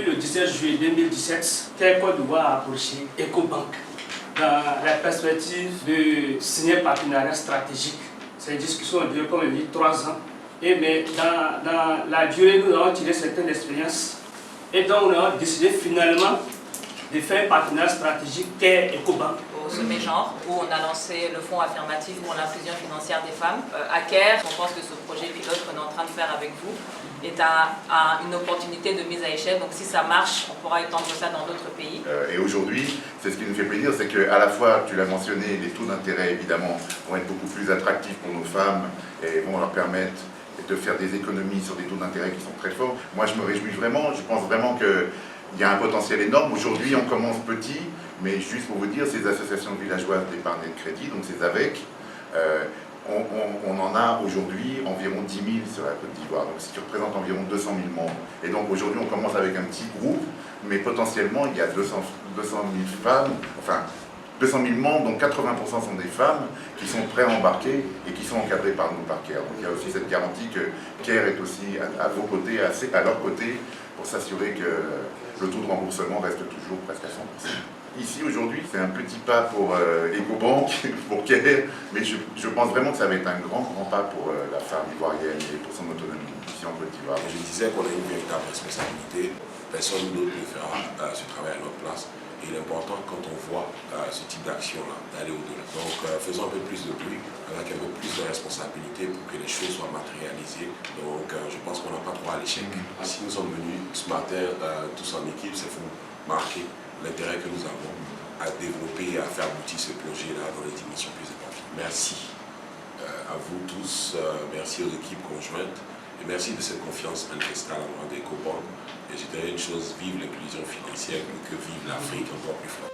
depuis le 17 juillet 2017, qu'est Côte d'Ivoire a approché Ecobank dans la perspective de signer un partenariat stratégique. Ces discussions ont duré, comme on dit, 3 ans. Mais dans la durée, nous avons tiré certaines expériences. Et donc, nous avons décidé finalement de faire un partenariat stratégique qu'est Ecobank. Au sommet genre, où on a lancé le fonds affirmatif pour l'inclusion financière des femmes. À Caire, on pense que ce projet pilote qu'on est en train de faire avec vous est une opportunité de mise à échelle. Donc si ça marche, on pourra étendre ça dans d'autres pays. Et aujourd'hui, c'est ce qui nous fait plaisir, c'est qu'à la fois, tu l'as mentionné, les taux d'intérêt évidemment vont être beaucoup plus attractifs pour nos femmes et vont leur permettre de faire des économies sur des taux d'intérêt qui sont très forts. Moi je me réjouis vraiment, je pense vraiment qu'il y a un potentiel énorme. Aujourd'hui on commence petit, mais juste pour vous dire, ces associations villageoises d'épargne et de crédit, donc ces AVEC, on en a aujourd'hui environ 10 000 sur la Côte d'Ivoire, donc ce qui représente environ 200 000 membres. Et donc aujourd'hui on commence avec un petit groupe, mais potentiellement il y a 200 000 femmes, enfin 200 000 membres, dont 80% sont des femmes qui sont prêts à embarquer et qui sont encadrées par nous, par CARE. Donc il y a aussi cette garantie que CARE est aussi à vos côtés, à leur côté, pour s'assurer que le taux de remboursement reste toujours presque à 100%. Ici aujourd'hui, c'est un petit pas pour Ecobank, pour CARE, mais je pense vraiment que ça va être un grand pas pour la femme ivoirienne et pour son autonomie ici en Côte d'Ivoire. Je disais qu'on a une véritable responsabilité, personne d'autre ne fera ce travail à notre place. Et l'important quand on voit ce type d'action-là, d'aller au-delà. Donc faisons un peu plus de bruit, avec un peu plus de responsabilité pour que les choses soient matérialisées. Donc je pense qu'on n'a pas trop à l'échec. Si nous sommes venus ce matin tous en équipe, c'est pour marquer l'intérêt que nous avons à développer et à faire aboutir ce projet-là dans les dimensions plus importantes. Merci à vous tous, merci aux équipes conjointes et merci de cette confiance manifestée à l'endroit d'Ecobank. Et je dirais une chose, vive l'inclusion financière, mais que vive l'Afrique encore plus fort.